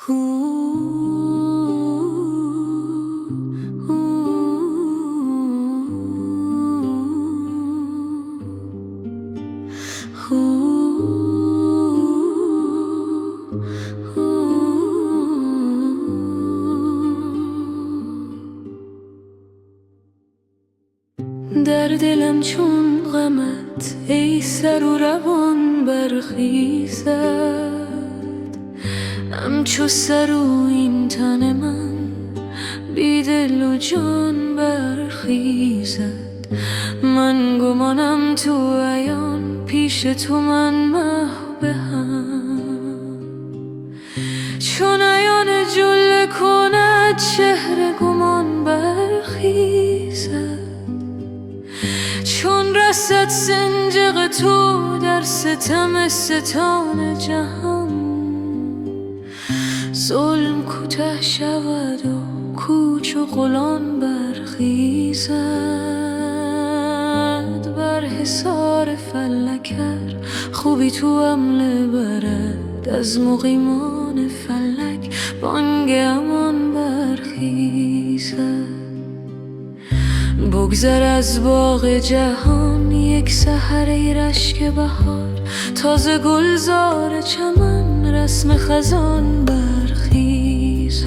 در دلم چون غمت ای سر و روان برخیزد، همچو سر و این تن من بی دل و جان برخیزد. من گمانم تو عیان پیش تو من محو هم، چون عیان جل کند چهره گمان برخیزد. چون رسد سنجق تو در ستم ستان جهان، ظلم کوته شود و کوچ و قلان برخیزد. بر حصار فلکر خوبی تو حمله برد، از مقیمان فلک بانگ امان برخیزد. بگذر از باغ جهان یک سحر ای رشک بهار، تازه گلزار چمن رسم خزان برخیزد.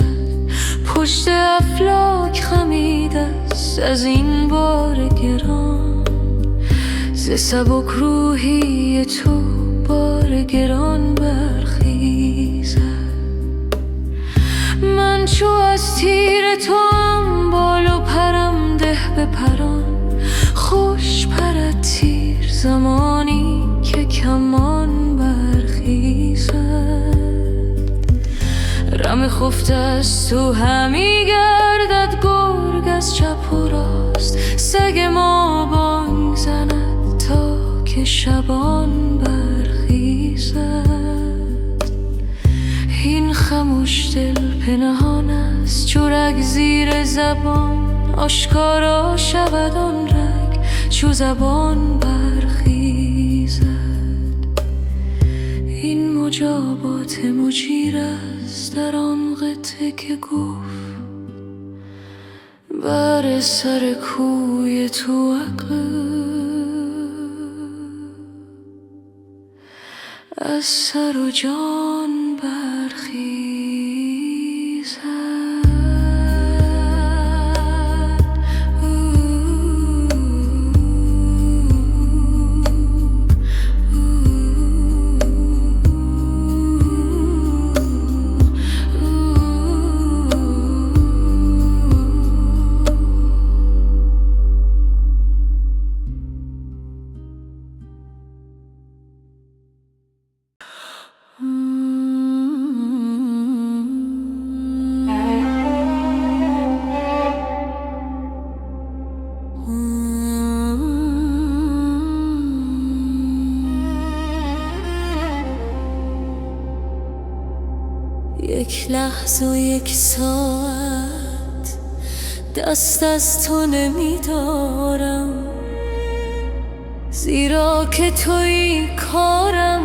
پشت افلاک خمیده است از این بار گران، ز سبک روحی تو بار گران برخیزد. من چو از تیر توام بال و پرم ده به پران، خوش پرد تیر زمانی که کمان برخیزد. رم خفته از تو همی گردد گرگ از چپ و راست، سگ ما بانگ زند تا که شبان برخیزد. این خموش دل پنهان است چو رگ زیر زبان، آشکارا شود آن رگ چو زبان برخیزد. این مجابات مجیر است در آن قطعه که گفت، بر سر کوی تو عقل از سر و جان برخیزد. یک لحظه و یک ساعت دست از تو نمیدارم، زیرا که تویی کارم،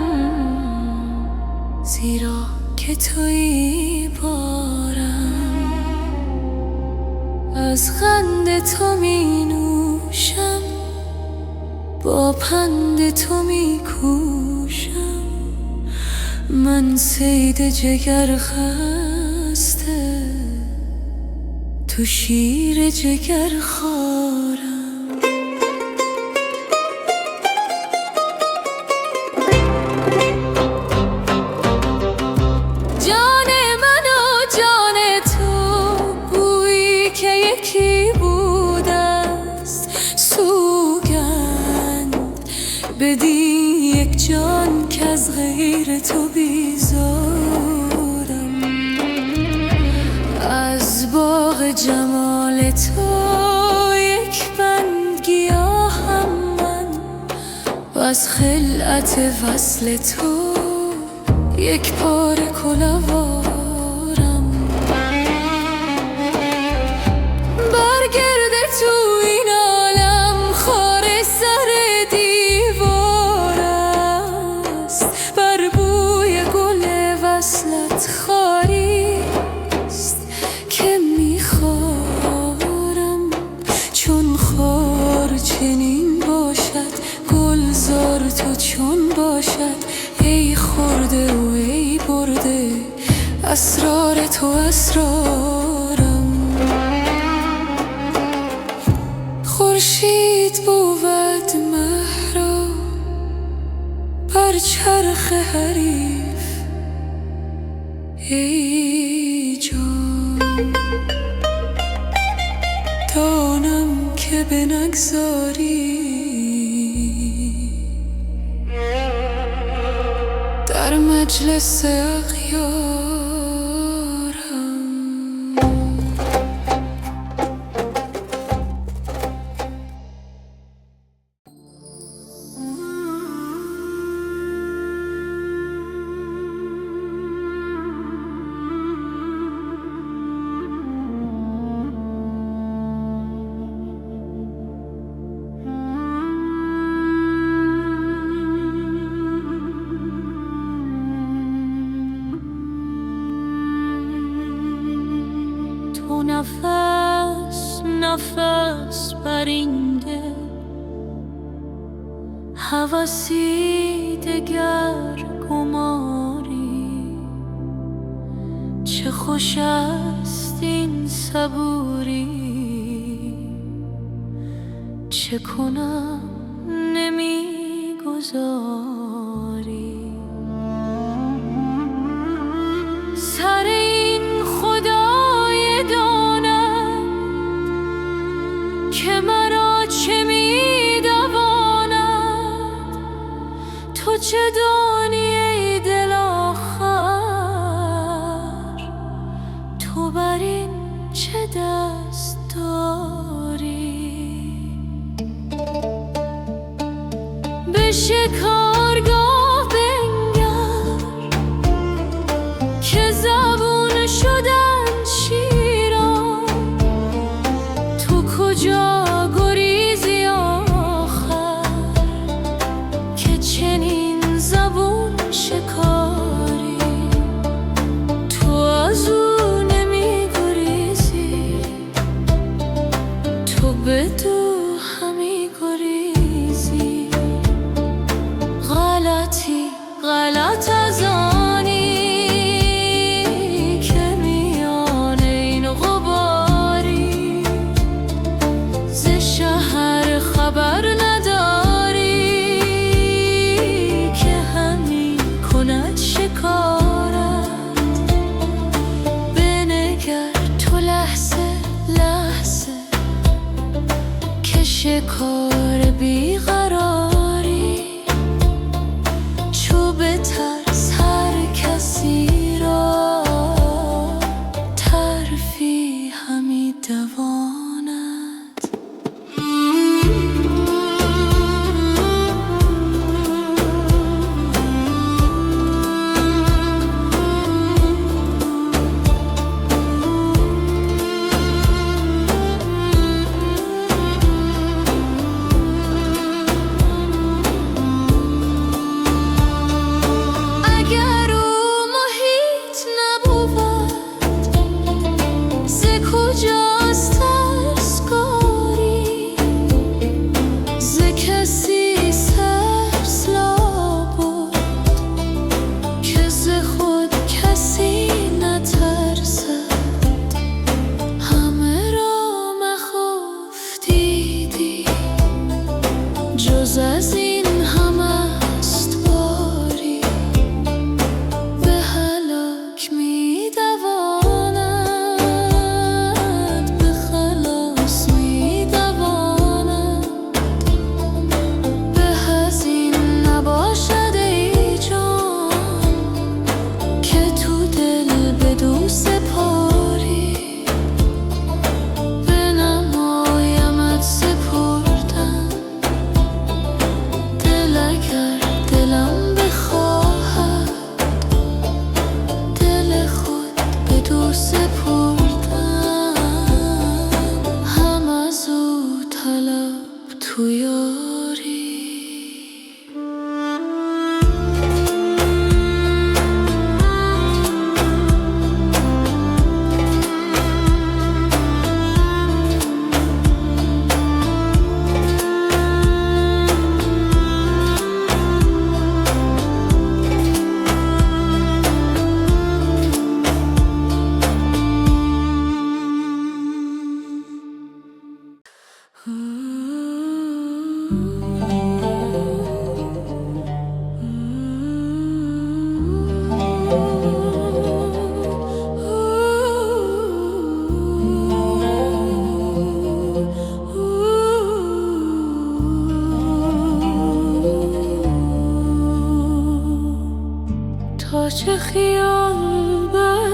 زیرا که تویی بارم. از خند تو می نوشم، با پند تو می کوشم. من صید جگر خسته، تو شیر جگر خوارم. جان من و جان تو گویی که یکی بوده است، سوگند بدین یک جان که از غیر تو بیزارم. از باغ جمال تو یک بند گیاهم من، و از خلعت وصل تو یک پاره کلاوارم. برگرد تو این عالم خار سر دیوار است، بر بوی گل وصلت خاری اسرار تو اسرارم. خورشید بود مهرا بر چرخ حریف، ای جان دانم که بنگذاری در مجلس اغیارم. تو نفس نفس بر این دل، هوسی دگر گماری. چه خوش است این صبوری، چه کنم نمیگذاری. سر این خدای داند که مرا چه میدواند. تو چه دانی ای دل آخر، تو بر این چه دست داری. به شکارگاه بنگر که زبون شدن شیران. تو کجا گریزی آخر که چنین زبون شکاری. تو از او نمی گریزی، تو بدو همی گریزی. غلط از آنی که میان این غباری. ز شهر خبر نداری که همی کند شکارت. بنگر تو لحظه لحظه که شکار بیقراری. چوب ترس هر کسی را ترفی همی دواند.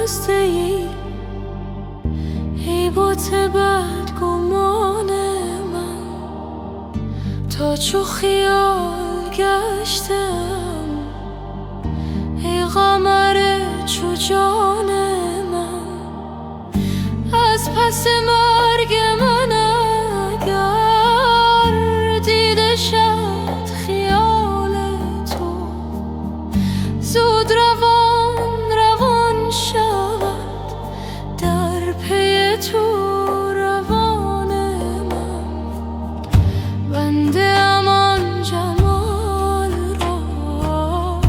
دزده ای بت بدگمان من، تا چو خیال گشتم ای قمر چو جان من. از پس مرگ من اگر دیده شد خیال تو، زود روان شود در پی تو روان من. بنده ام آن جمال را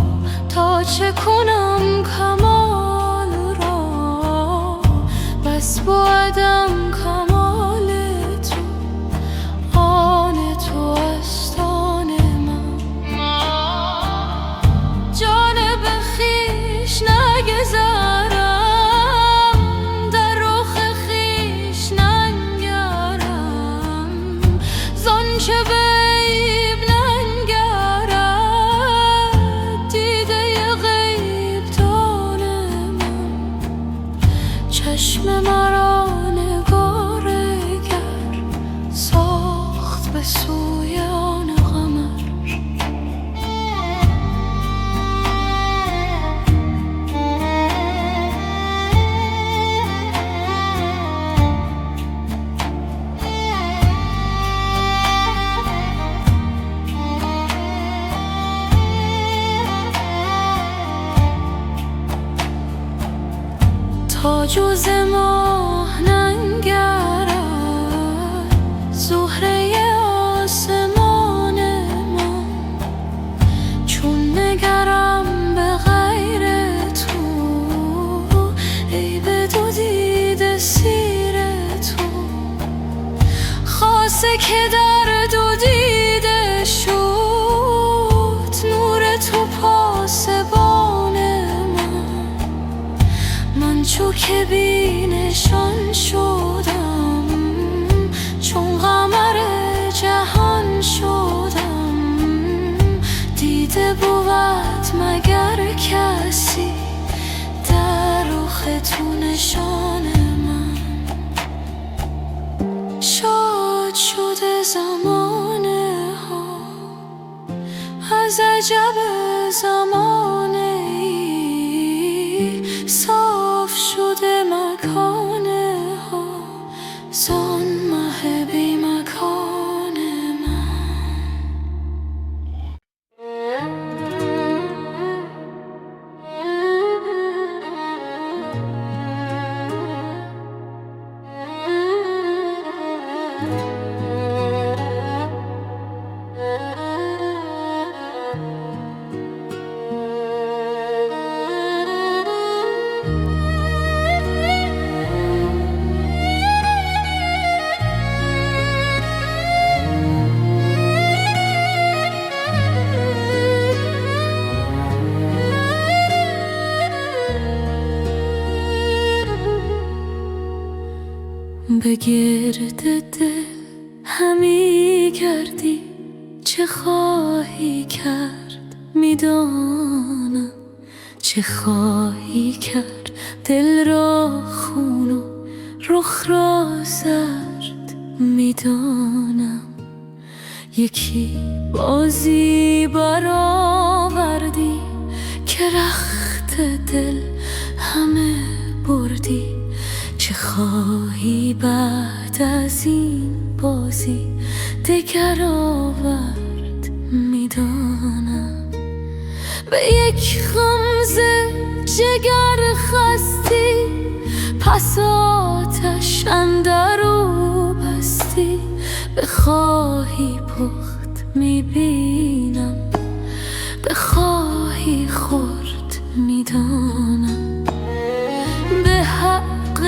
تا چه کنم کمال را، بس بودم کمال تو، آن تو است آن من. جانب خویش نگذرم، در رخ خویش ننگرم، زانچه به عیب ننگرد دیده غیب دان من. چشم مرا نگارگر ساخت به سوی آن قمر. تا جز ماه ننگرد زهره آسمان من، چون نگرم به غیر تو ای به دو دیده سیر تو. خاصه که در دو دیده شد نور تو پاسبان من، چو که بی نشان شدم چون قمر جهان شدم. دیده بود مگر کسی در رخ تو نشان من. شاد شده زمانه ها از عجب زمانه ای، صاف شده مکانه ها زان مه بی مکان من. به گرد دل همی گردی چه خواهی کرد میدانم، چه خواهی کرد دل را خون و رخ را زرد میدانم. یکی بازی برآوردی که رخت دل همه بردی، چه خواهی بعد از این بازی دگر آورد میدانم. به یک غمزه جگر خستی پس آتش اندرو بستی، بخواهی پخت میبینم بخواهی خورد میدانم. به حق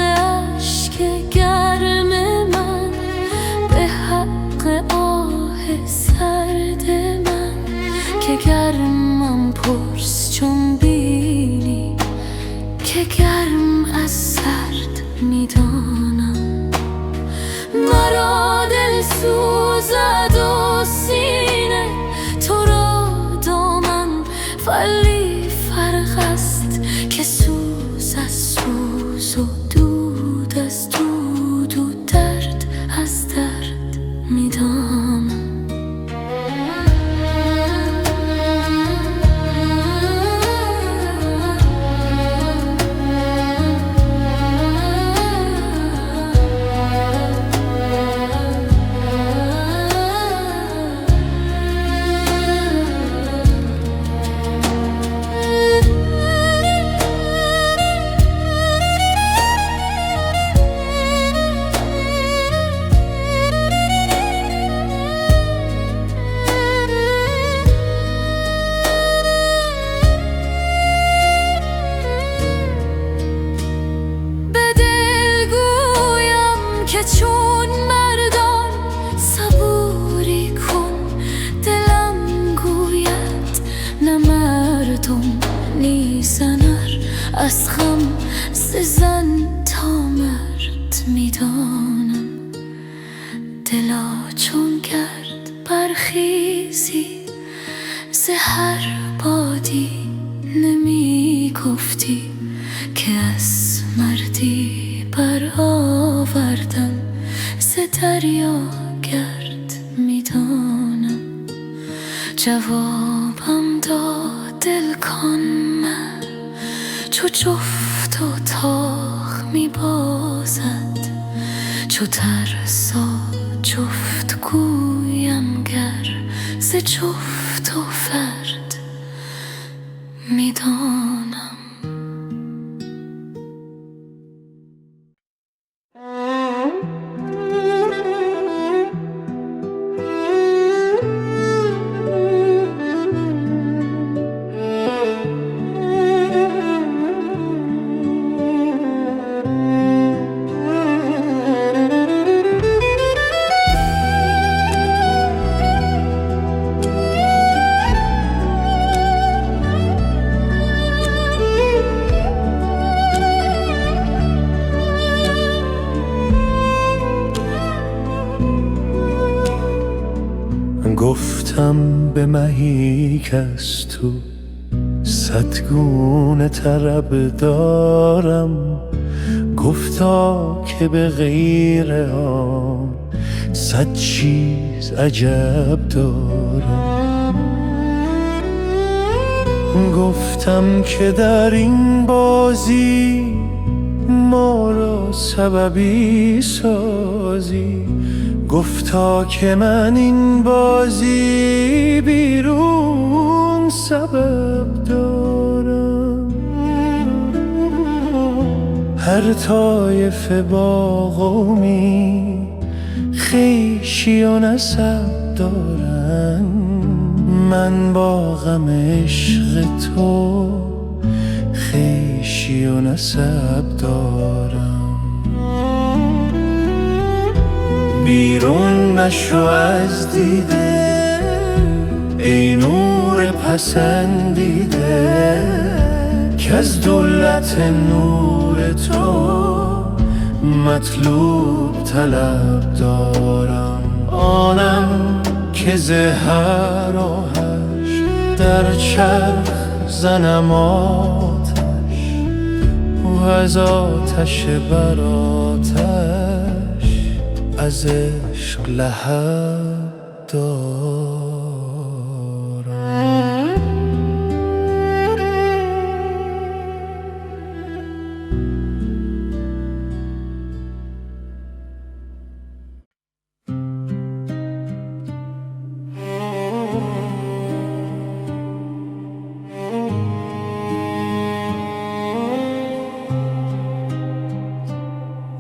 اشک گرم من، به حق آه سرد من، که گرمم پرس چون بینی که گرم از سرد میدانم. مرا دل سوزد و سینه تو را دامن، ولی فرق است که سوز از سوز قرص و دود از دود و درد از درد میدانم. چون مردان صبوری کن، دلم گوید نه مردم نیزنر، از غم ز زن تا مرد میدانم. دلا چون گرد برخیزی ز هر بادی، نمی گفتی که از مردی برآوردن ز دریا گرد میدانم. جوابم داد دل کن من چو جفت و تاخ میبازد، چو ترسا جفت گویم گر ز جفت و فرد میدانم. گفتم به مهی که از تو صدگونه طرب دارم، گفتا که به غیر آن صد چیز عجب دارم. گفتم که در این بازی ما را سببی سازی، گفتا که من این بازی بیرون سبب دارم. هر طایفه با قومی خویشی و نسب دارن، من با غم عشق تو خویشی و نسب دارم. بیرون نشو از دیده ای نور پسندیده، که از دولت نور تو مطلوب طلب دارم. آنم که ز هر آهش در چرخ زنم آتش، و از آتش بر آتش از عشق لهب دارم.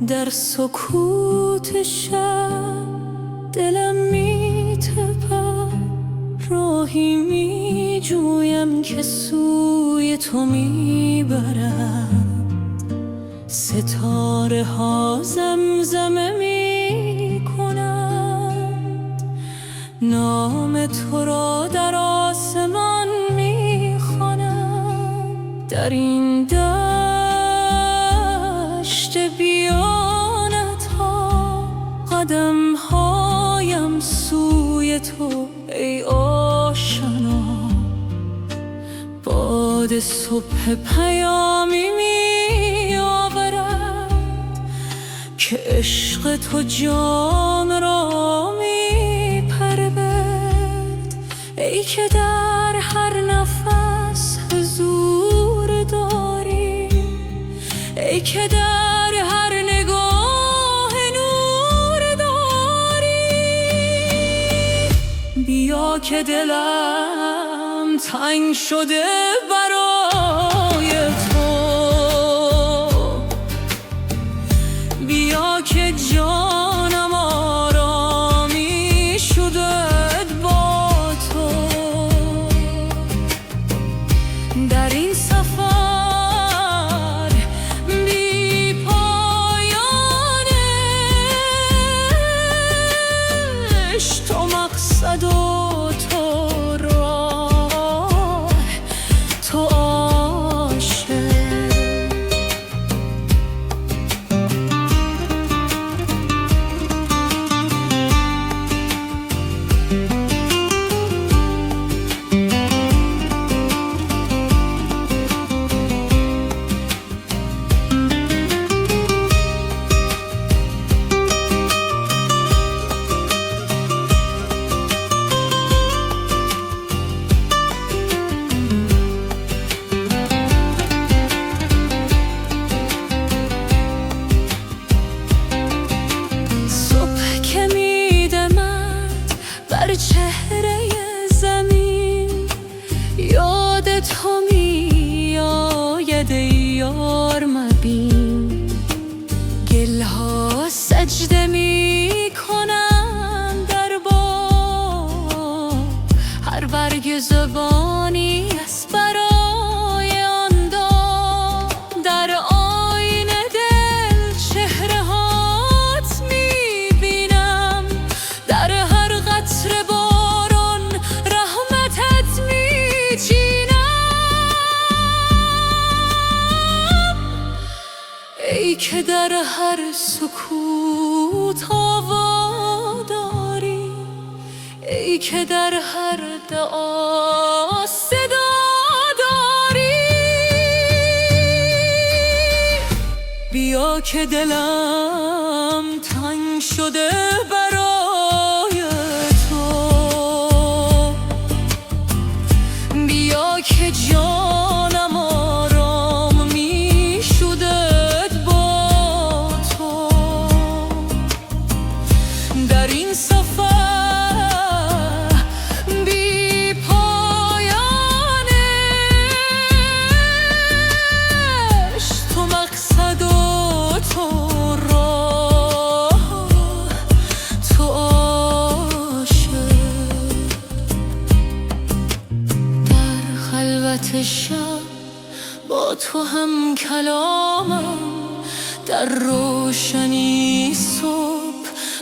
در سکوت شب دلم می‌تپد، راهی می‌جویم که سوی تو می‌برد. ستاره ها زمزمه می‌کنند، نام تو را در آسمان می‌خوانند. در این دشت بیانت ها قدم هایم سوی تو ای آشنا. باد صبح پیامی می آورد، عشق تو جان را می پرورد، ای که در هر نفس حضور داری، ای که در هر نگاه نور داری. بیا که دلم تنگ شده برای تو، بیا که جانم آرامی شده با تو. در این سفر بی پایانش تو مقصد و تو راه، تو عاشق. چهره زمین یاد تو می آید ای یار مبین، گلها سجده می کنم در باد، هر برگ زبانی از برای آن داد. در آینه دل چهره هات می بینم، در هر قطره باران رحمتت می چینم، ای که در هر سکوت آوا داری، ای که در هر دعا صدا داری. بیا که دلم تنگ شده برای تو، بیا که جانم آرام می شده با تو. در این سفر بی پایانش تو مقصد و تو راه، تو عاشق. در خلوت شب با تو هم کلامم، در روشنی صبح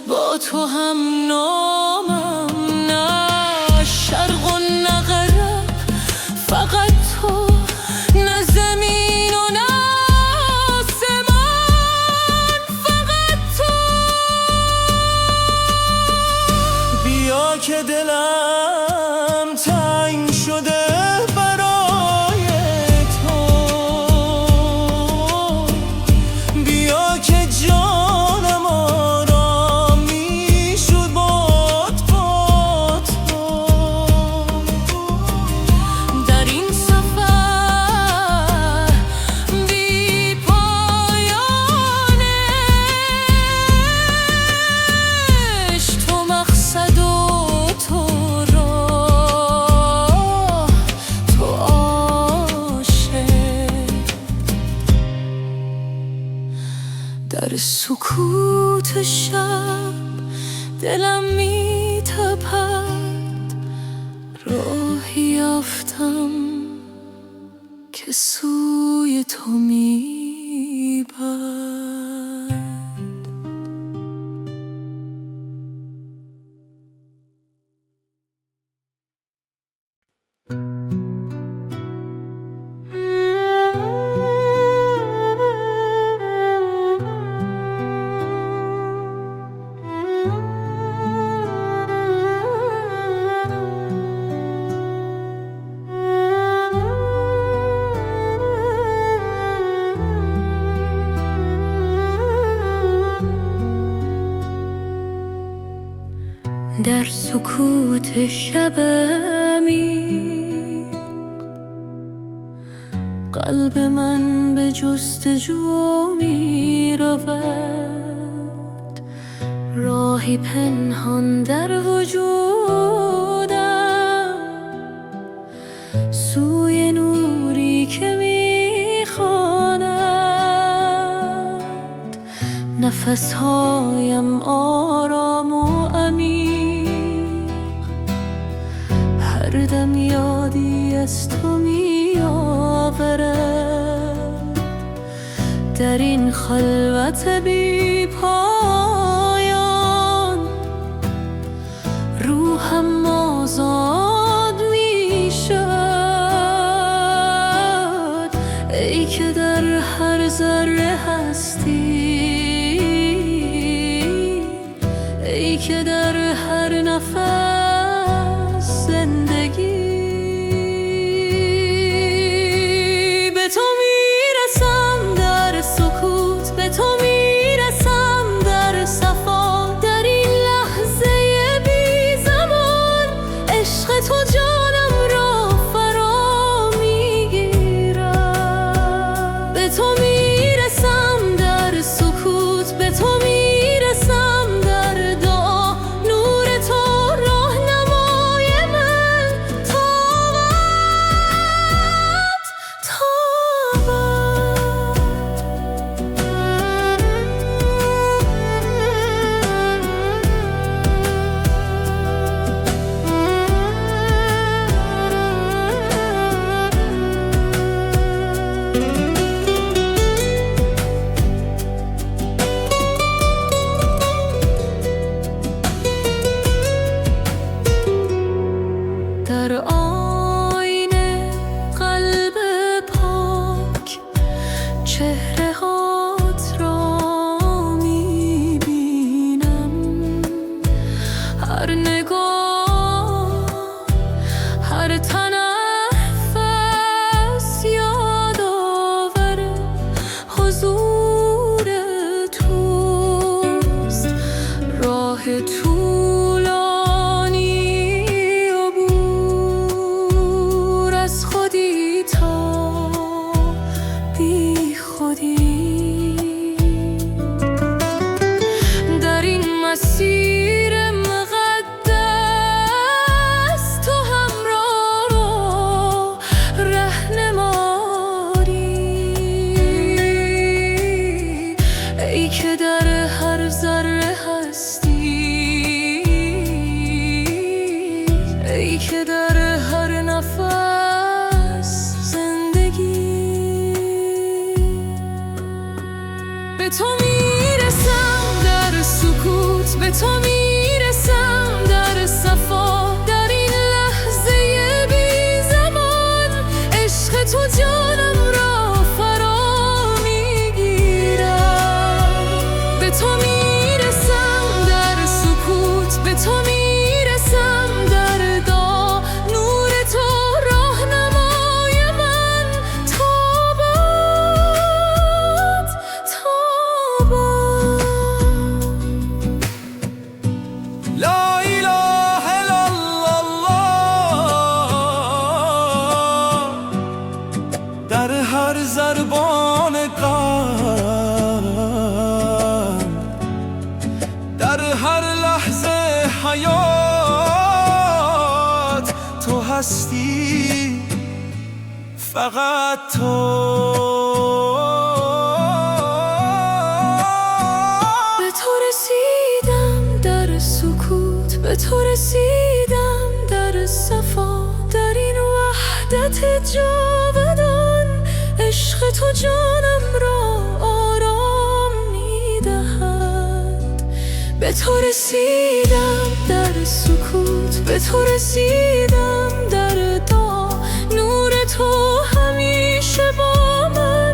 با تو هم نامم. نه شرق و نه غرب، فقط تو، نه زمین و نه آسمان، فقط تو. بیا که دلم تنگ شده برای تو، بیا که جانم آرامی شد با تو. در این سفر بی پایانش تو مقصد و تو راه، تو عاشق. در سکوت شب دلم می تپد، راهی یافتم که سوی تو می برد. در سکوت شب عمیق قلب من به جستجو می رود، راهی پنهان در وجودم سوی نوری که می خواند. نفسهایم آرام و عمیق، هر دم یادی از تو می آورد. در این خلوت بی پایان روحم آزاد می شد. ای که در هر ذره هستی، ای که در هر نفس زندگی. به تو میرسم در سکوت، به تو میرسم در صفا. در این لحظه بی زمان عشق تو جانم را فرا میگیرد. به تو میرسم در سکوت، به تو میرسم در دعا. نور تو راهنمای من تابد در آینه قلب پاک چهره هات را میبینم. هر نگاه، هر تنفس یادآور حضور توست. راه طولانی عبور از خودی تا بی خودی. در این مسیر مقدس تو همراه رو رهنمایی. ای که در هر ذره هستی، ای که در هر نفس زندگی. به تو میرسم در سکوت، به تو میرسم در صفا. در این لحظه بی زمان عشق تو جانم را فرا میگیرد. به تو میرسم در سکوت، به تو میرسم در دعا. نور تو راهنمای من تابد لا اله الا الله. در هر ضربان قلب، در هر لحظه حیات تو هستی، فقط تو. به تو رسیدم در سکوت، به تو رسیدم در صفا. در این وحدت جاودان عشق تو جانم را آرام میدهد. به تو رسیدم در سکوت، به تو رسیدم در دعا. نور تو همیشه با من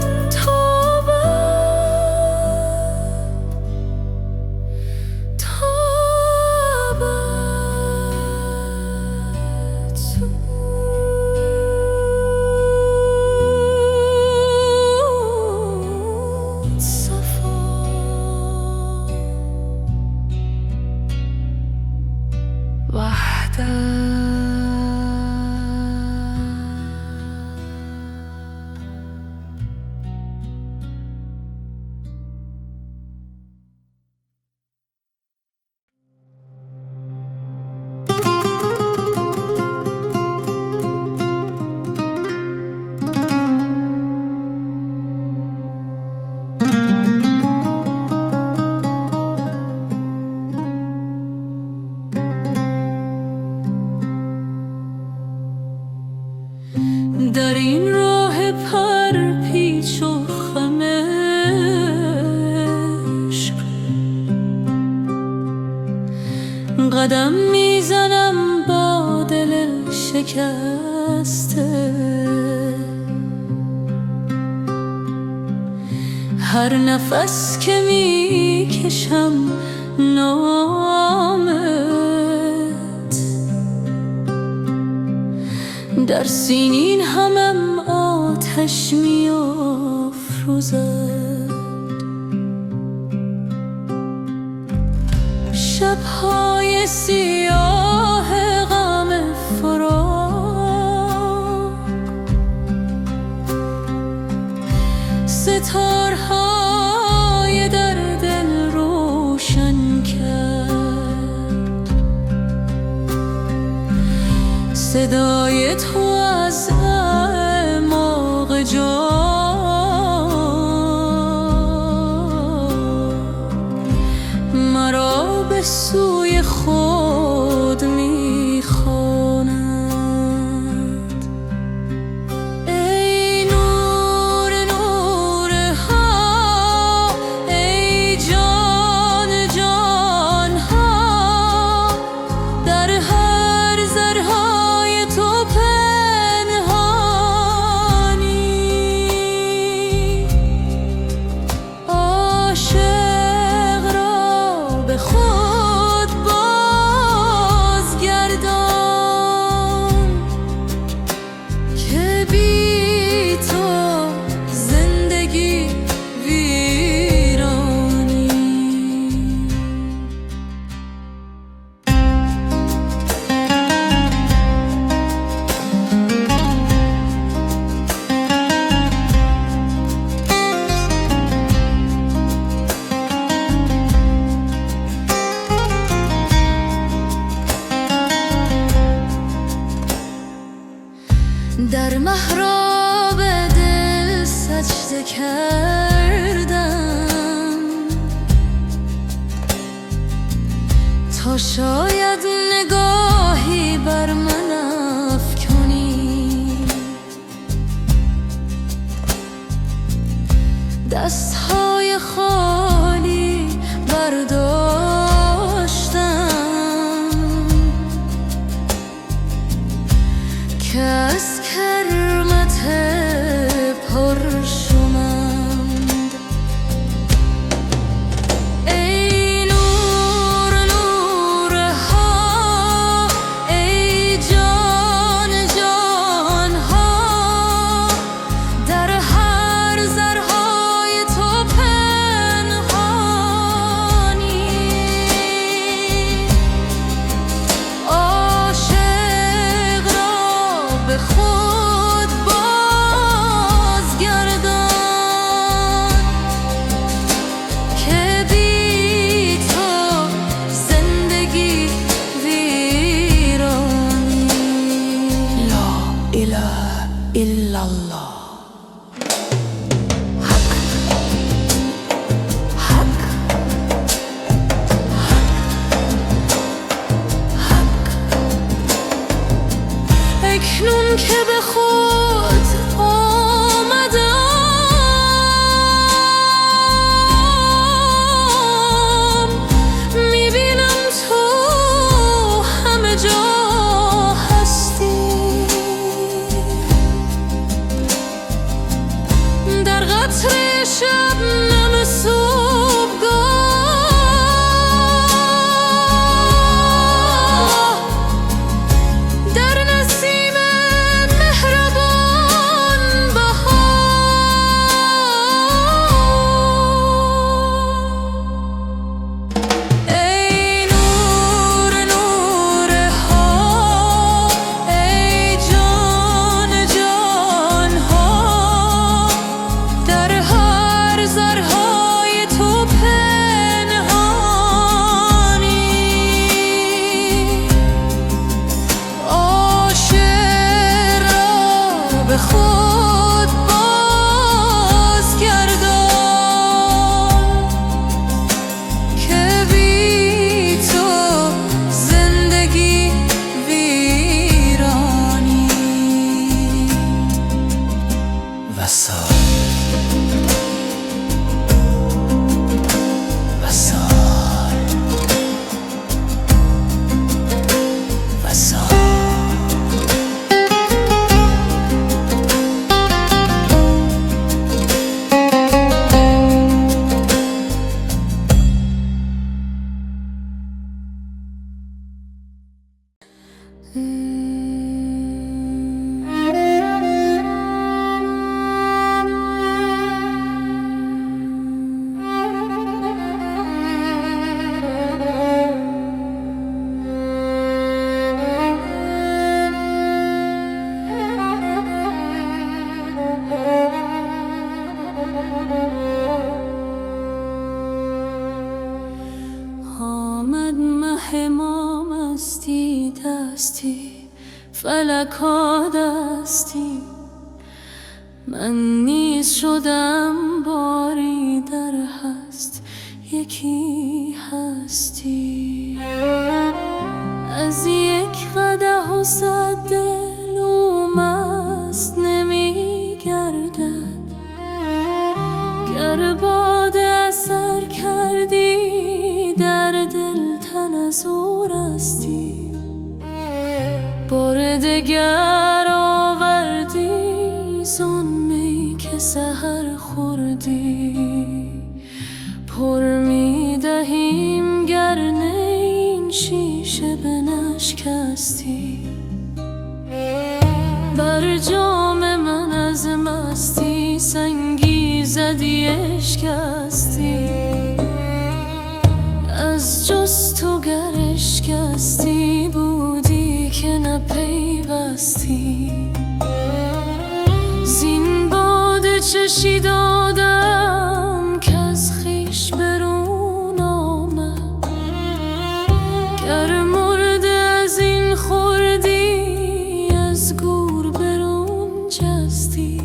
قدم میزنم با دل شکسته، هر نفس که میکشم نامت، در سینین همم آتش میافروزد. شب‌های سیاه غم فراق، ستارهای در دل روشن کرد، صدای تو از اعماق جان مرا به سوی خود میخواند. ای نور نورها، ای جان جانها، در هر ذرهای تو پنهانی. عاشق را به خود بازگردان که بی تو زندگی ویرانی. در محراب دل سجده کردم تا شاید نگاهی بر من افکنی. دستهای خالی برداشتم که از کرمت پرشمند. ای نور نورها، ای جان جانها، در هر ذرهای تو پنهانی. روح ما مستی دستی فلکا دستی من نیز شدم باری در هست یکی هستی از یک قدح و 100 دل او مست نمی گردد گر باده اثر کردی در دل تن از او رستی بار دگر آوردی زان می که سحر خوردی پر می دهیم گر نه این شیشه بنشکستی بر جام من از مستی سنگی زدی اشکستی از جست و گر اشکستی بودی که نپیوستی زین باده چشی دادم که از خویش برون آمد گر مرده از این خوردی از گور برون جستی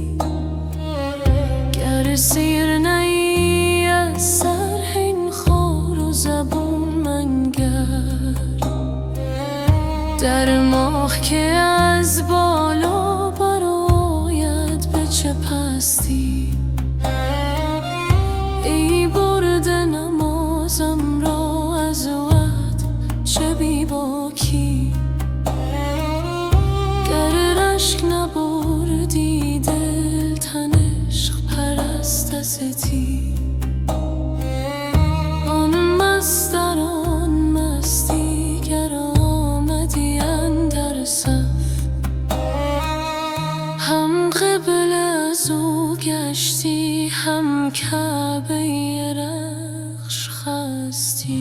گر سیر نی از سر این خار و زبون منگر در ماه که از بالا برآید به چه پستی ای برده نمازم را از وقت چه بی باکی گر رشک نبردی دل تن عشق پرست ازتی آن مست در آن مستی گر آمدی اندر صف هم قبله از او گشتی هم کعبه رخش خستی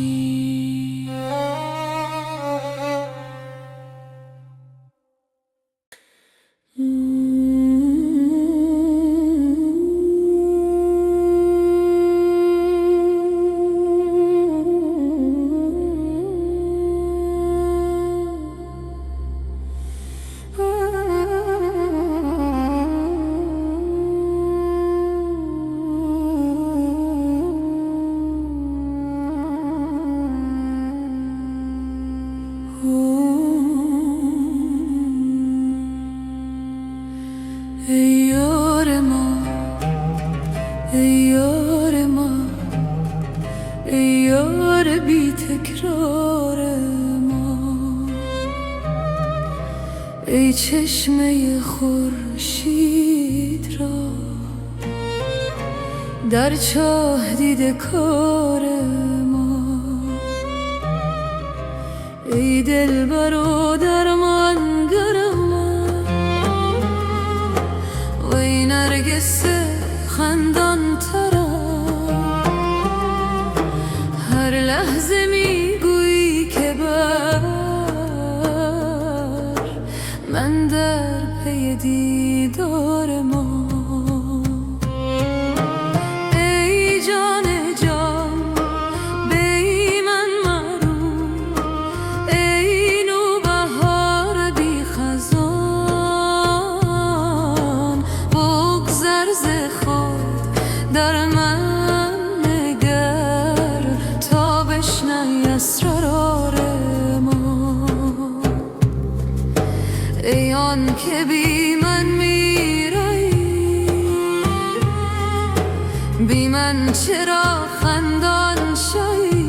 ای یار ما ای یار ما ای یار بی تکرار ما ای چشمه خورشید را در چاه دیده کار ما ای دلبر و درمانگر من وی نرگس خندان ترا هر لحظه میگویی که بر من در پی دیدار ما ای جان جان بی من مرو ای نوبهار بی خزان بگذر ز خود در من نگر تا بشنوی اسرار ما ای آن که بی من میرایی بی من چرا خندان شایی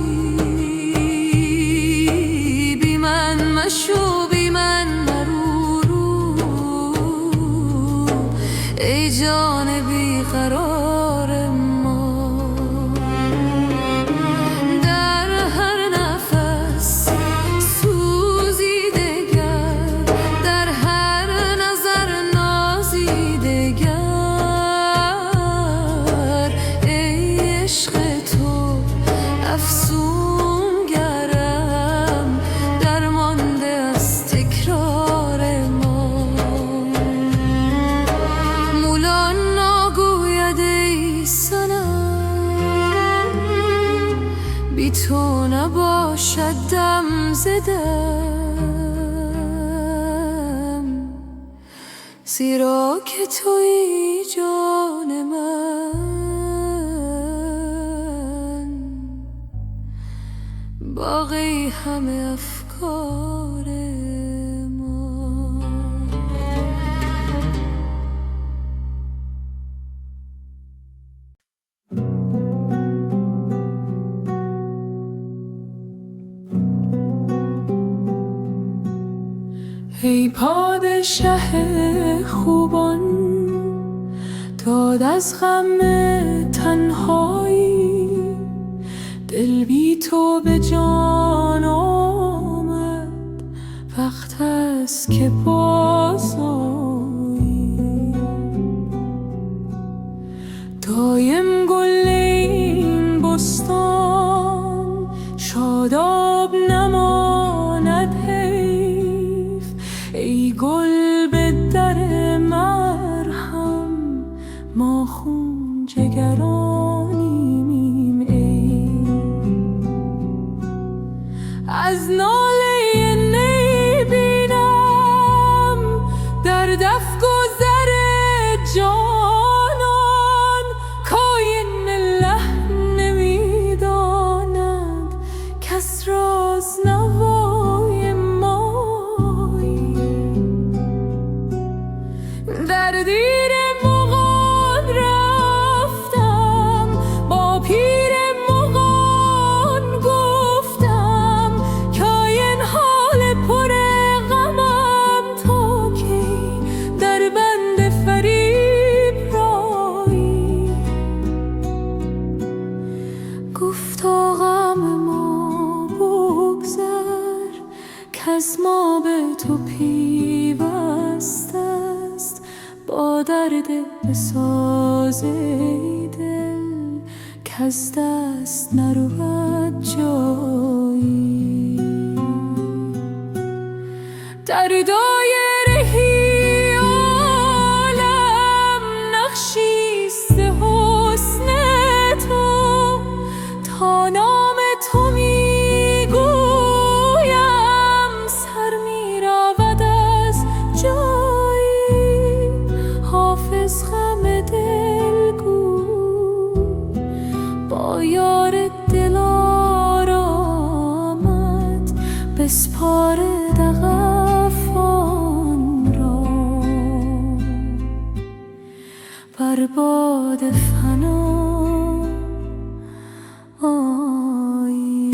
بی من مشو بی من مرو ای جان بی قرار ما در هر نفس سوزیده گر در هر نظر نازیده گر ای عشق تو افسون گرم درمانده از تکرار ما مولا ناگوید ای صنم بی تو نباشم باشد دم زدم، زیرا که تویی جان من، باقی همه افکار ما. ای پادشه خوبان، داد از غم تنهایی، دل بی تو به جان آمد، وقت است که بازآیی. دایم گل این بستان شاداب نماند حیف، ای گل به در مرهم، ما خون جگرانیم ای. از ناله نی بینم در دف گذر جانان، کاین لحن نمیداند کس راز نوای مایی. در دیر مغان رفتم، با پیر مغان گفتم، کاین حال پر غمم تا کی در بند فریب رایی. گفتا غم ما بگذر، کز ما به تو پیوسته است، با درد بساز ای دل، کز دست نرود جایی. در دایره عالم نقشیست حسن تو، تا نام تو میگویم سر میرود از جایی. حافظ غم دل گو با یار دل آرامد، بسپار دغفان را بر باد فنا آیی.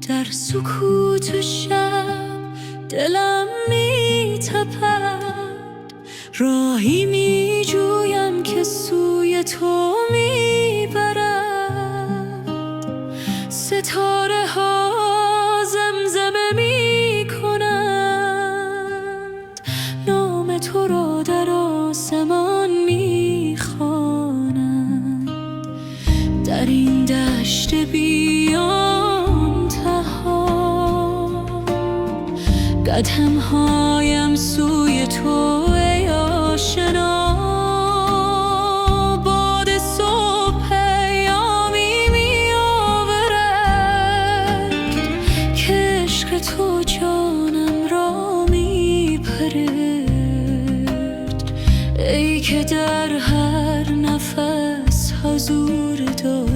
در سکوت شب دلم می تپد، راهی می جویم که سوی تو می برد. ستاره ها زمزمه می کنند، نام تو را در آسمان می خوانند. در این دشت بیان تها، قدم هایم سوی تو ای آشنا. باد صبح پیامی می آورد، که عشق تو جانم را می پرد. ای که در هر نفس حضور داری،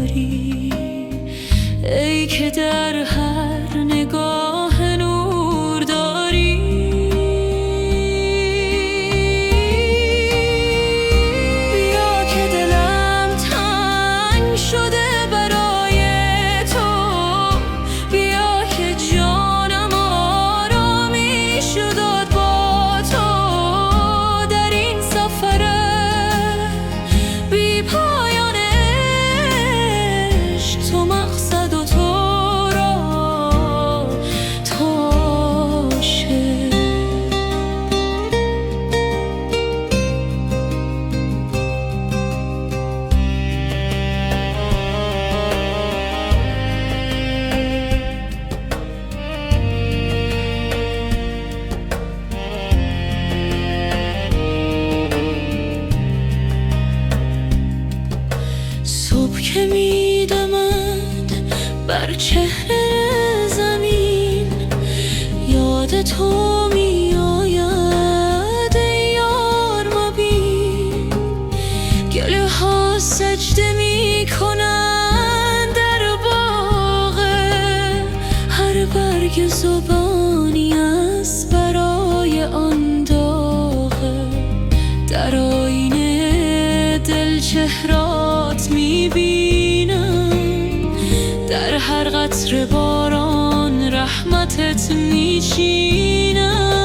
که میدمد بر چهره زمین، یاد تو میآید ای یار مبین. گله ها سجده میکنند در باغ، هر برگ زبانی است برای آن داغه. در آینه دل چهرات میبینم، در هر قطره باران رحمتت میچینم.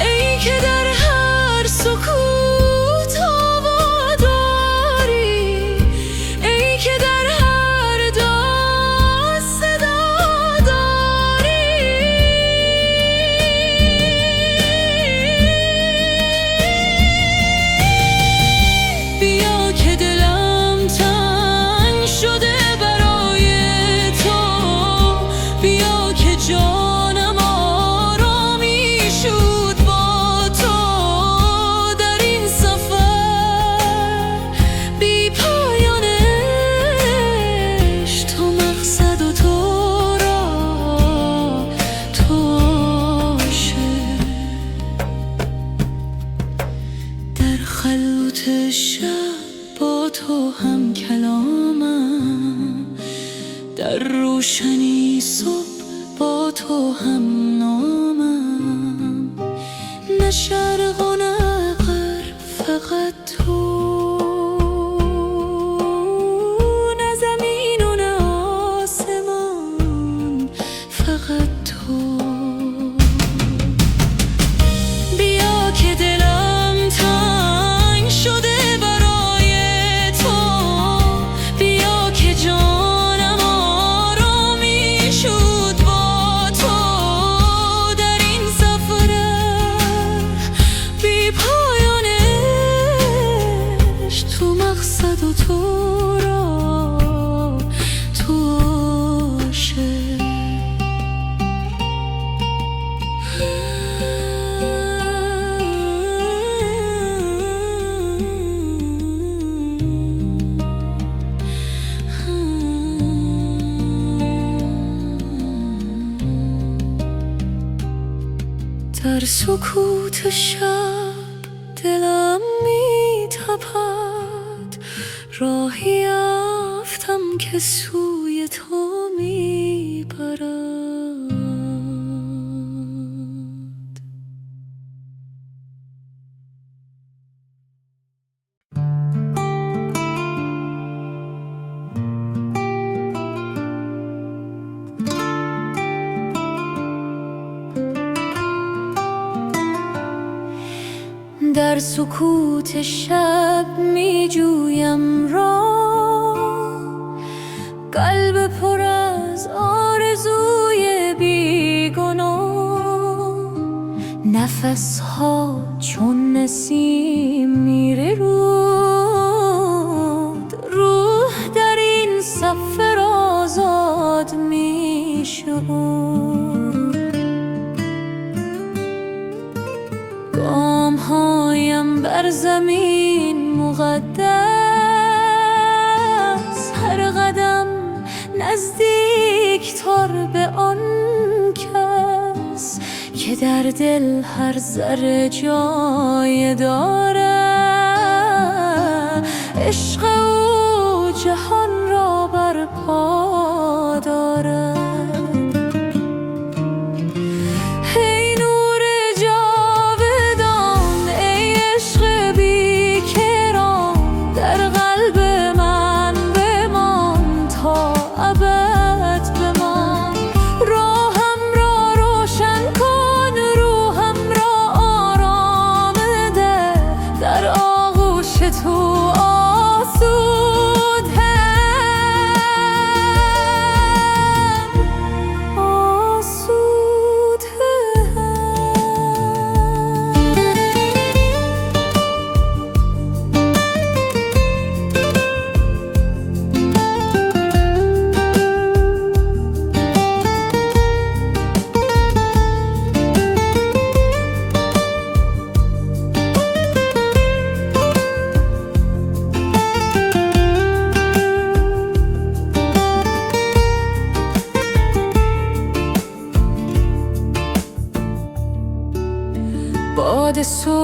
ای که در هر سکوت آوا داری، ای که در هر داد صدا داری. بیا که دلم تنگ شده برای تو، بیا که جانم آرامی شد با تو. در این سفر بی پایان عشق، تو مقصد و تو را تو عاشق. در خلوت شب با تو هم کلامم، در روشنی صبح با تو هم نامم. نه شرق و نه غرب، فقط تو، نه زمین و نه آسمان، فقط تو. بیا که دلم تنگ شده برای تو، بیا که جانم آرامی شد با تو. در این سفر بی پایان عشق، تو مقصد و تو را تو عاشق. در سکوت شب دلم میتپد، راهی یافتم که سوی تو میبرد. در سکوت شب می جویم راه، قلب پر از آرزوی بیگناه. نفس ها چون نسیم میره رود، روح در این سفر آزاد میشود. گام هایم بر زمین مقدس، هر قدم نزدیک تر به آن کس که در دل هر ذره جای داره. عشق او جهان را برپا داره.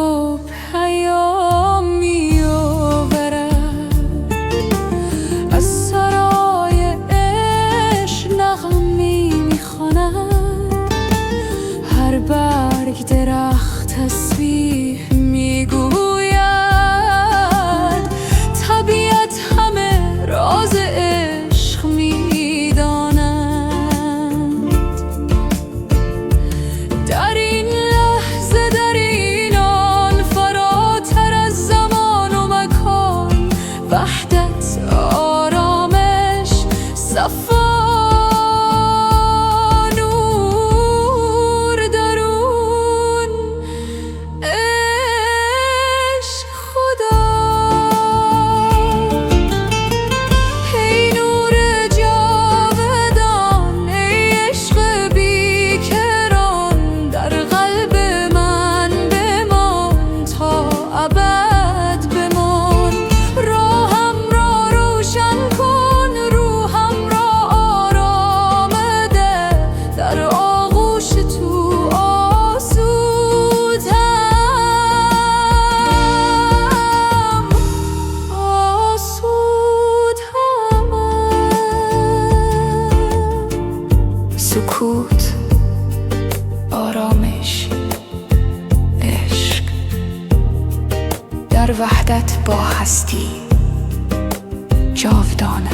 تو پیام می آورد، از سرای عشق نغمی می خواند. هر برگ درخت تسبیح می گوید، طبیعت همه راز عشق می داند. در این لحظه، در این آن، فراتر از زمان و مکان، وحدت، آرامش، صفا، نور درون، عشق خدا. ای نور جاودان، ای عشق بیکران، در قلب من بمان، تا ابد بمان. راهم را روشن کن، روحم را آرام ده، در آغوش تو آسودم، سکوت، آرامش، عشق، در وحدت با هستی جاودانه.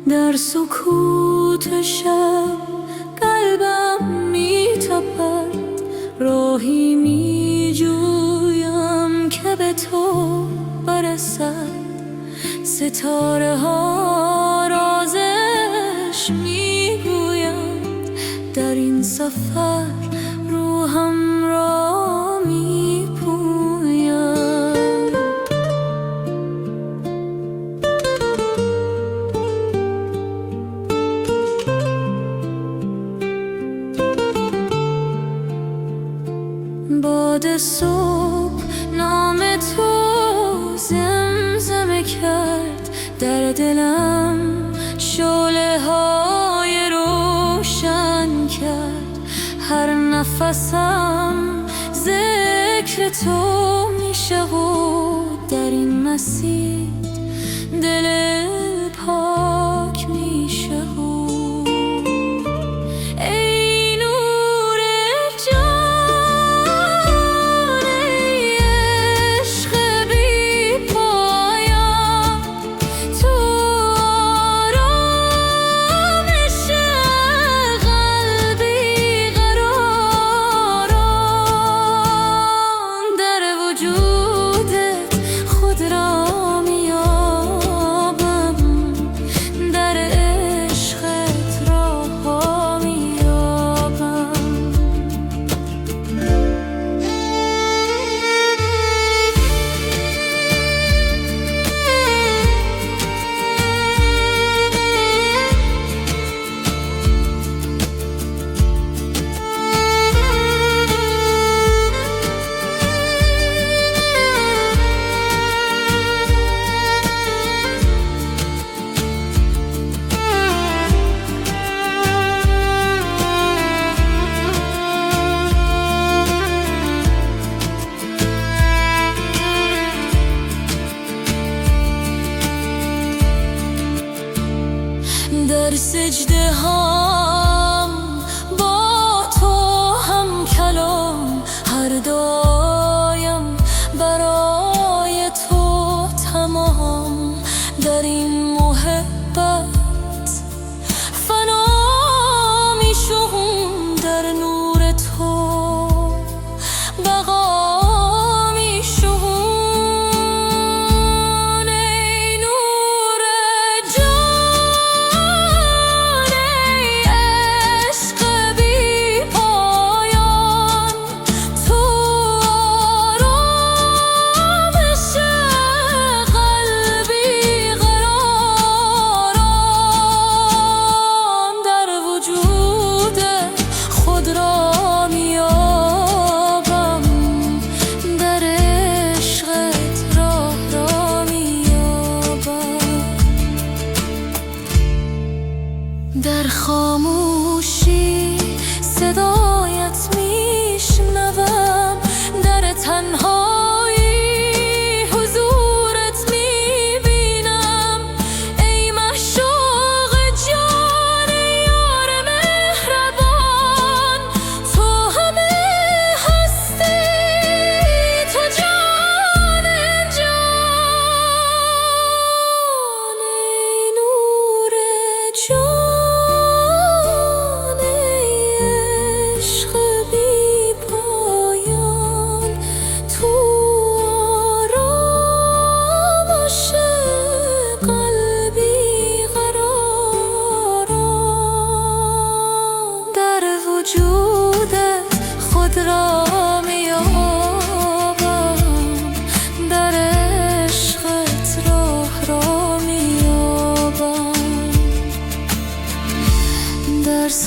در سکوت شب قلبم می تپد، راهی می جویم که به تو برسد. ستاره ها رازش می گویند، در این سفر روحم را می پوید. باد صبح نام تو زمزمه کرد، در دلم شعله های روشن کرد. هر نفسم ذکر تو میشه و در این مسیر دل پاک میشه. در سجده هم با تو هم کلام، هر دایم برای تو تمام. در این محبت فنا می شوم، در نور تو بقا می شوم. ای نور جان، ای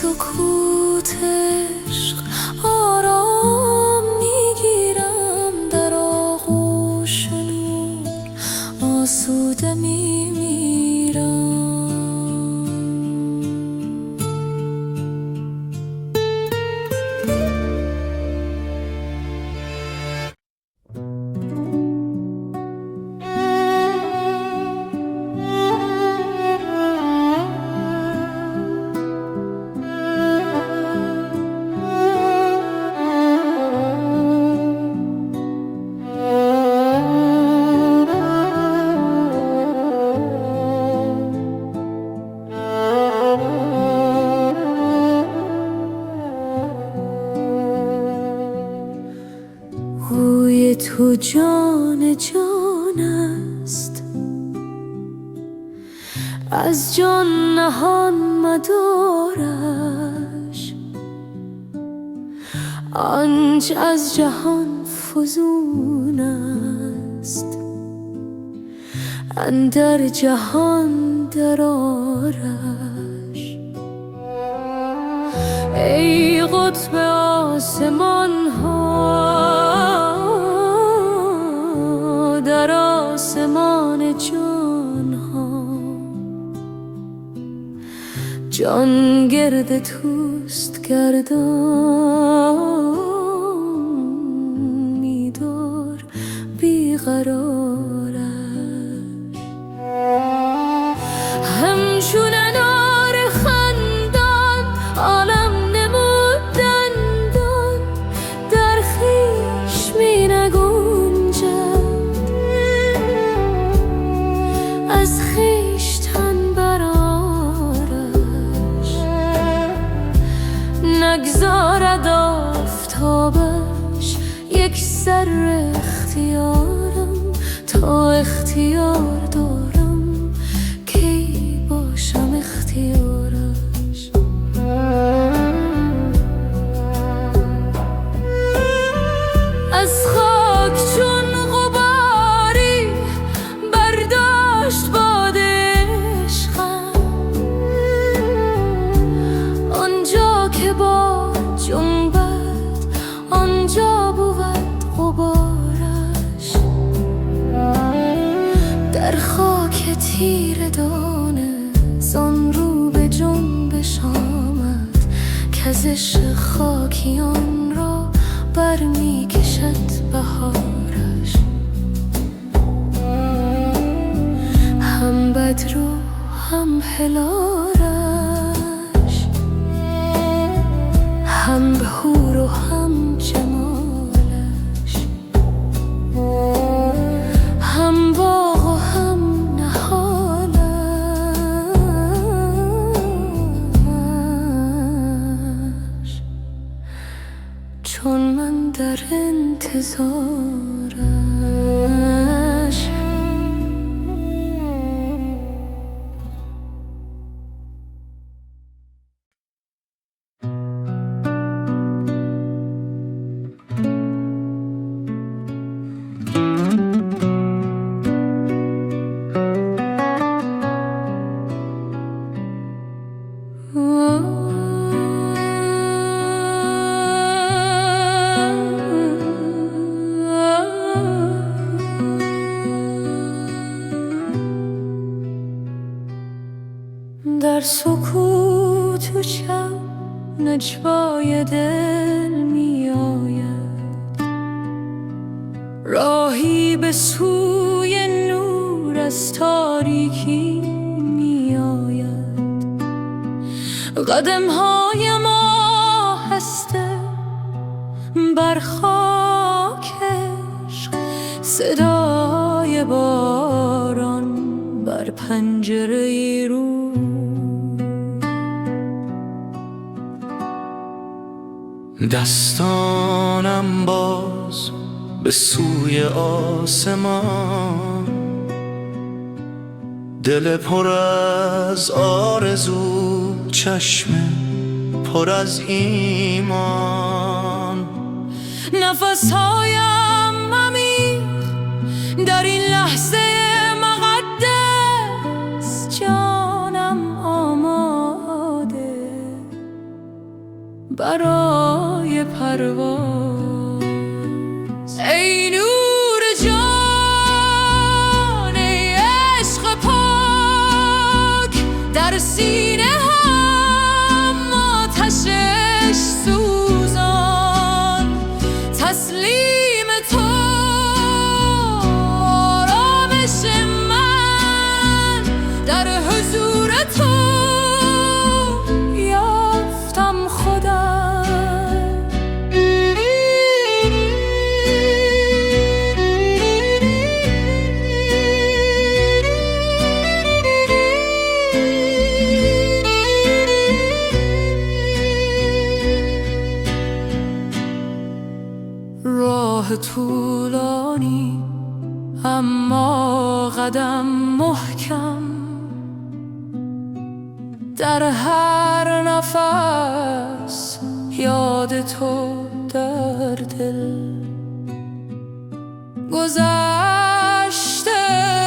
سکوت عشق آرام میگیرم، در آغوش نور آسوده میمیرم. روی تو جان جان است، از جان نهان مدارش. آنچه از جهان فزون است، اندر جهان درآرش. ای قطب آسمان ها، در آسمان جان ها، جان گرد توست گردان می‌دار بیقرارش. همچون انار خندان عالم نمود دندان، در خویش می نگنجد، از خویشتن برآرش. نگذارد آفتابش یک ذره اختیارم، تا اختیار دارم کی باشم اختیارش. از خاک چون غباری برداشت باد عشقم، آنجا که باد جنبد آنجا بود غبارش. در خاک تیره دانه زان رو به جنبش آمد، کز عشق خاکیان را برمی کشد بهارش. هم بدر و هم هلالش، هم حور و هم جمالش، هم باغ و هم نهالش. چون من در انتظارش. در سکوت و شب نجوای دل می آید، راهی به سوی نور از تاریکی می آید. قدم های ما هسته بر خاک عشق، صدای باران بر پنجره رو. دستانم باز به سوی آسمان، دل پر از آرزو، چشم پر از ایمان. نفسهایم عمیق در این لحظه مقدس، جانم آماده پرواز. ای نور جان، ای عشق پاک، در سینه هم آتش سوزان. تسلیم تو آرامش من، در حضور تو یافتم خودم. راه طولانی اما قدم محکم، در هر نفس یاد تو در دل. گذشته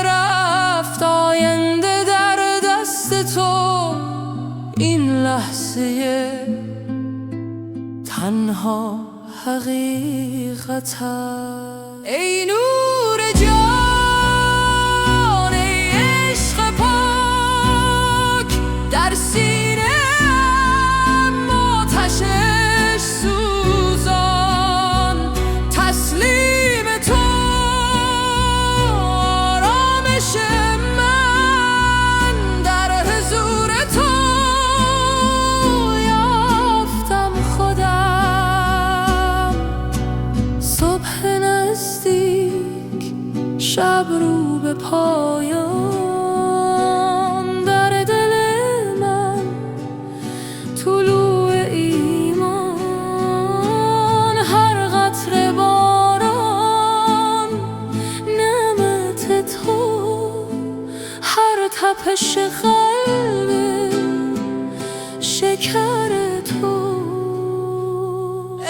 رفت، آینده در دست تو، این لحظه تنها حقیقت است. ای نور جان، ای عشق پاک، در سینه ام آتش سوزان. تسلیم تو آرامش من، در حضور تو یافتم خودم. صبح نزدیک، شب رو به پایان، در دل من طلوع ایمان. هر قطره باران نعمت تو، هر تپش قلب شکر تو.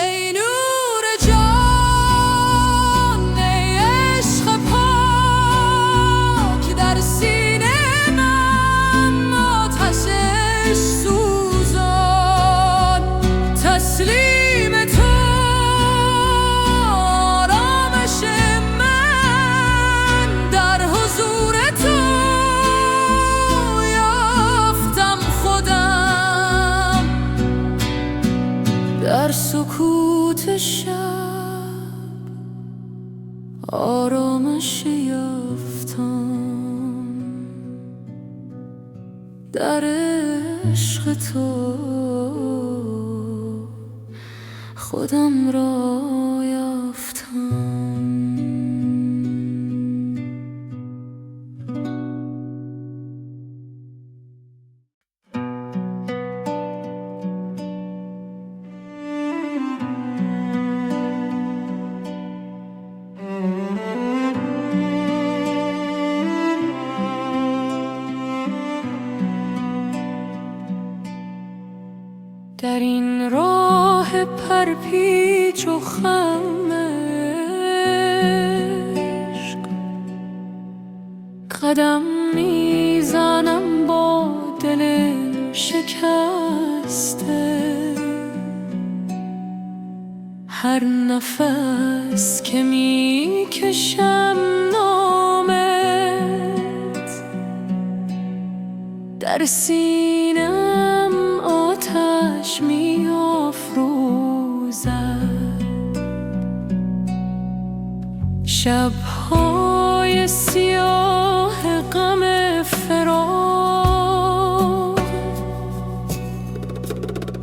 ای نور جان، ای عشق پاک، در سینه من آتش سوزان. تسلیم تو آرامش من، در حضور تو یافتم خودم. در سکوت شب آرامش یافتم، در عشق تو خودم را یافتم. در این راه پرپیچ و خم عشق، قدم میزنم با دل شکسته. هر نفس که میکشم نامت، در سینم آتش می‌افروزد. شب‌های سیاه غم فراق،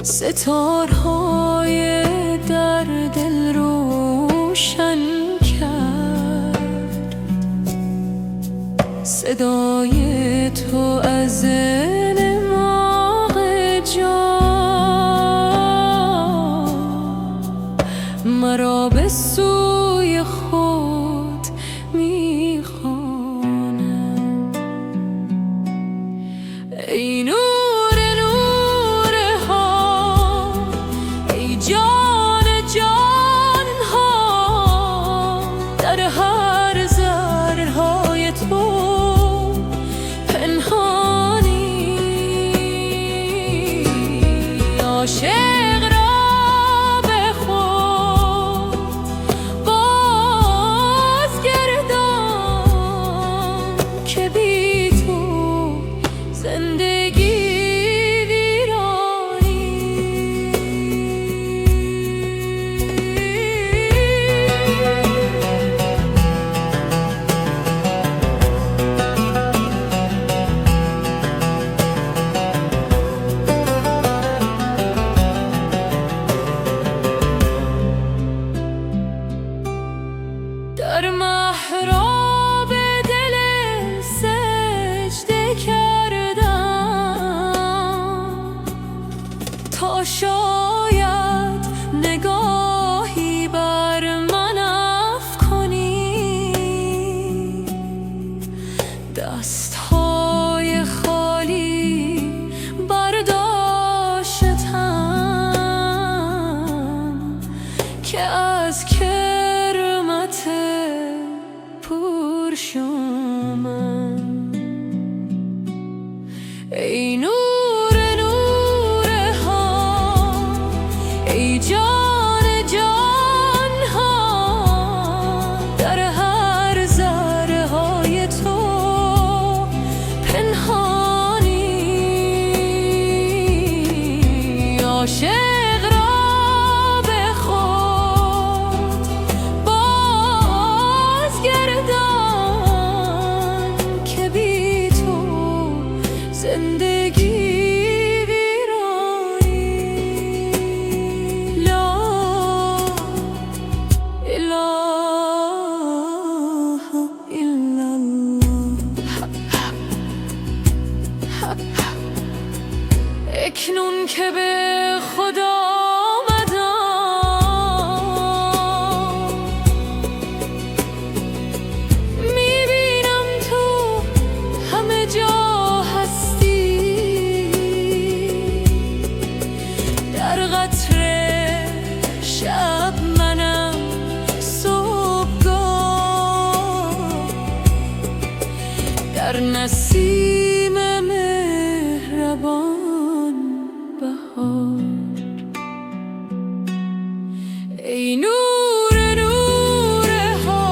ستارهای در دل روشن کرد. صدای تو از نماغ جان، مرا به سوی خود می‌خواند. ای نور نورها، ای جان جانها، در هر ذره‌های تو پنهانی. که بی تو زندگی در محراب دل سجده کردم تا شاید نگاهی بر من افکنی. دستهای خالی برداشتم که از پرشومم. ای نور نور ها، ای جان جان ها، در هر ذره های تو پنهانی. عاشق را به خود بازگردان که بی تو زندگی ویرانی. لا اله الا الله. اکنون که به خدا آمدم، میبینم تو همه جا هستی. در قطره شب منم صبحگاه، در نسیم مهربان بهار. ای نور نور ها،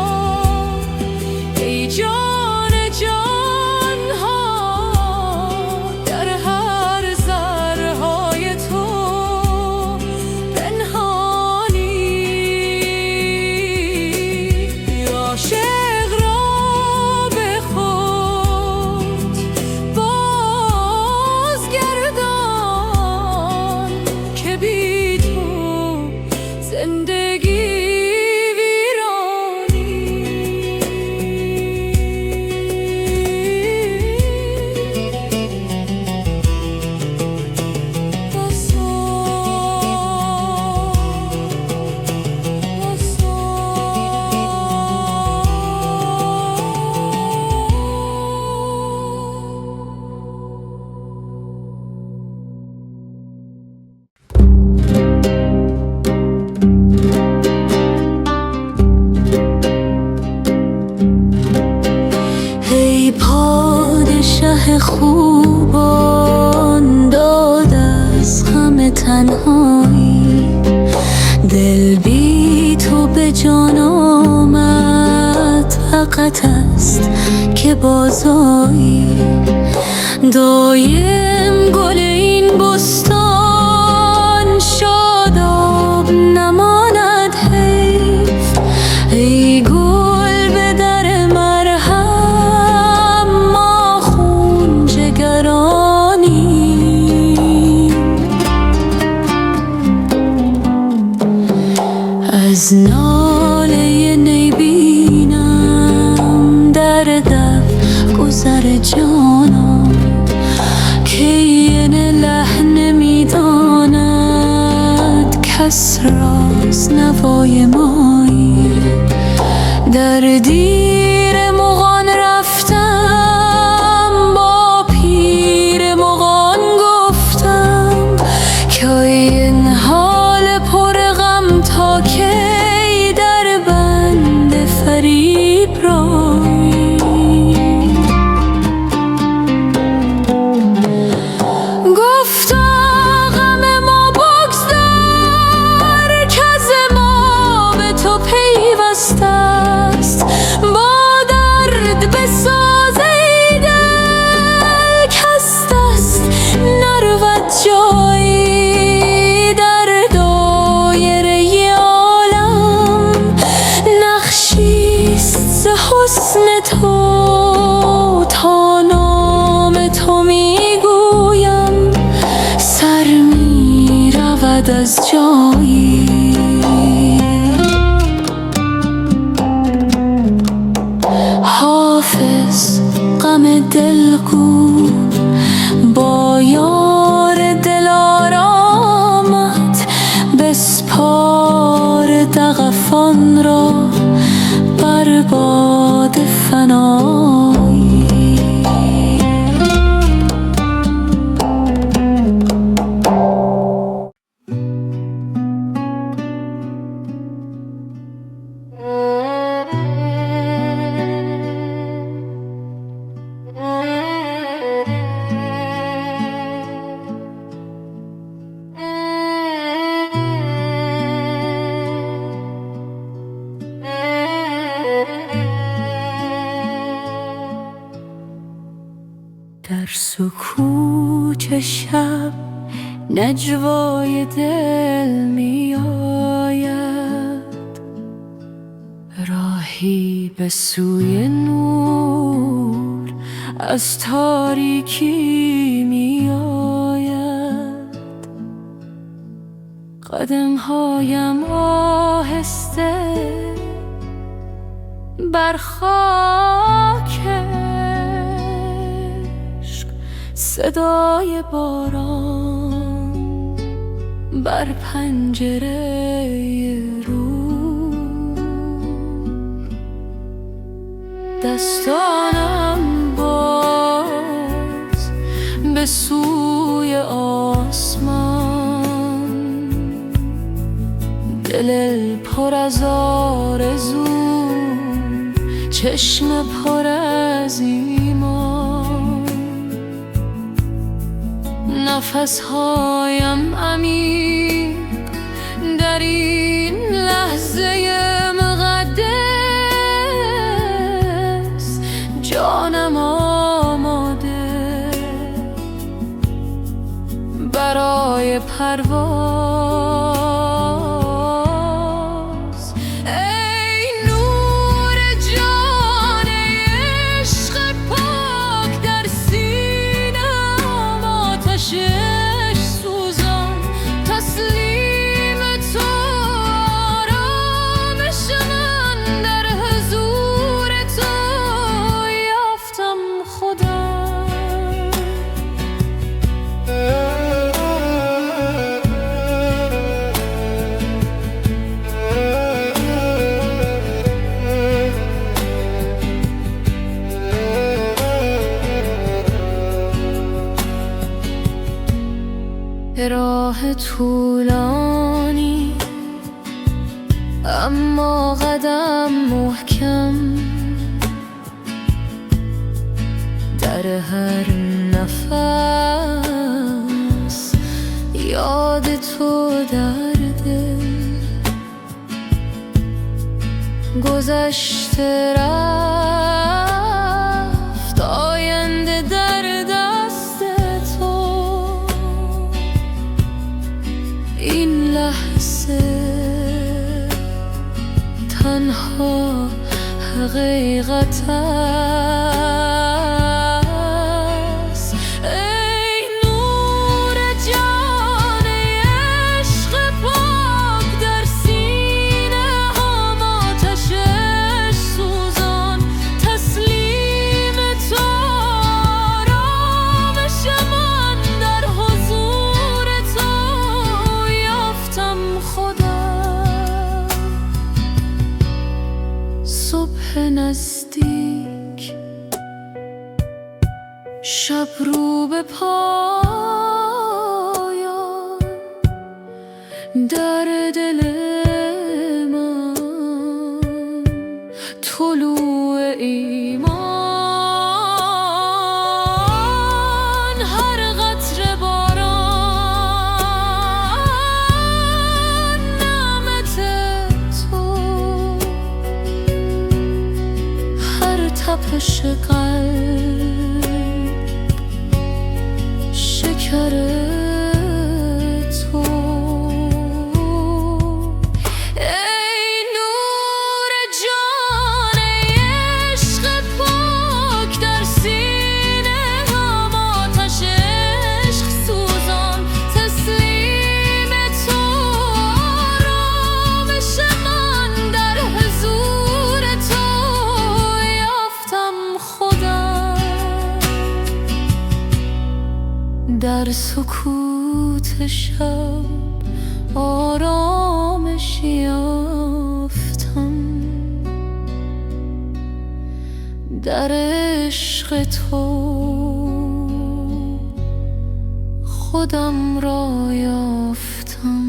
ای جان جان ها، در هر ذره های تو پنهانی. عاشق را به خود بازگردان که بی تو زندگی پادشه خوبان داد از غم تنهایی. دل بی تو به جان آمد، حقت است که بازایی. دایم گل این بستان شاداب نماند حیف. ای گل به در مرهم، ما خون جگرانی. از ناله نی بینم در دف گذر جانم، که این لحن میداند کس راست نوای مایی. در دیر مغان رفتم، با پیر مغان گفتم که این حال پر غم تا کی در بند فریب رایی. گفتا غم ما بگذار، که از ما به تو پیوسته است. تنهایی. حافظ غم دلگو با یار دلارامت، بسپار دغفان را بر باد فنایی. در سکوت شب نجوای دل می آید، راهی به سوی نور از تاریکی می آید. قدمهایم آهسته بر خاک، صدای باران بر پنجره رو، دستانم باز به سوی آسمان، دل پر از آرزو، چشم پر از ایمان. نفسهایم عمیق در این لحظه مقدس، جانم آماده برای پرواز. ای نور جان عشق پاک در سینه‌ام، آتشش سوزان تسلیم تو، آرامش من در حضور تو یافتم خدا. راه طولانی اما قدم محکم، در هر نفس یاد تو در دل. گذشته رفت آینده در دست تو، این لحظه تنها حقیقت است. ای نور جان عشق پاک در سینه‌ام، آتشش سوزان تسلیم تو، آرامش من در حضور تو یافتم خدا. صبح نزدیک، شب رو به پایان، در دل من طلوع ایمان. هر قطره باران نعمت تو، هر تپش قلب شکر تو. ای نور جان عشق پاک در سینه‌ام، آتش عشق سوزان تسلیم تو، در سکوت شب آرامش یافتم، در عشق تو خودم را یافتم.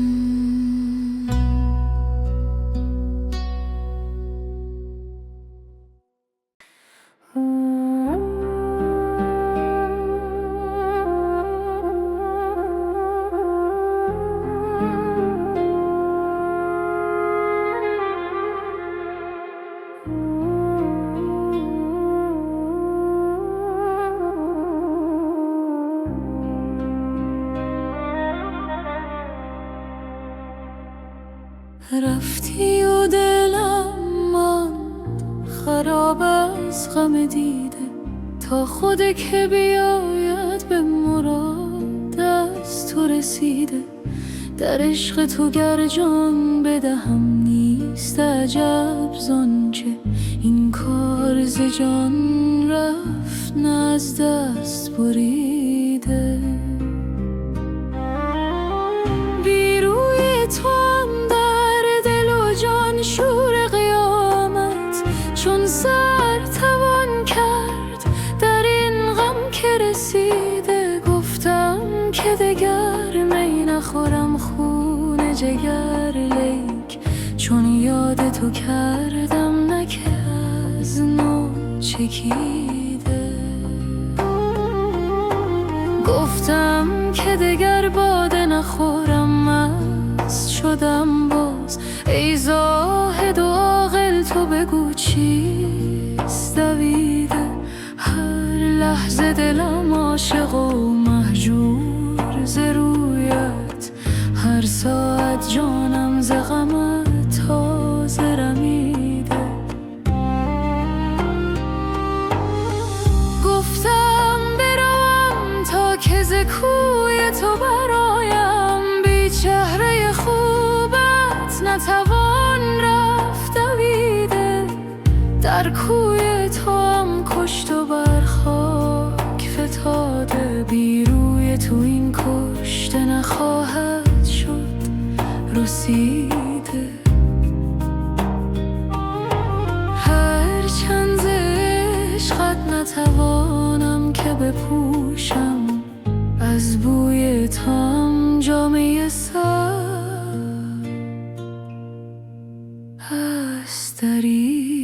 رفتی و دلم ماند خراب از غم دیده، تا خود که بیاید به مراد از تو رسیده. در عشق تو گر جان بدهم نیست عجب زانچه این کار ز جان رفت نه از دست بریده. بی روی تو شور قیامت چون سر توان کرد در این غم که رسیده. گفتم که دگر می نخورم خون جگر، لیک چون یاد تو کردم نه که از نو چکیده. گفتم که دگر باده نخورم مست شدم باز. ای زاهد و عاقل تو بگو چیست دویده. هر لحظه دلم عاشق و مهجور ز رویت، هر ساعت جانم ز غمت تازه رمیده. گفتم بروم تا که ز کوی تو برایم، بی چهره خوبت نتوان رفت دویده. در کوی تو هم کشت و بر خاک فتاده. بی روی تو این کشته نخواهد شد رسیده. هر چند ز عشقت نتوانم که بپوشم، از بوی تو هم جامه سر هست دری.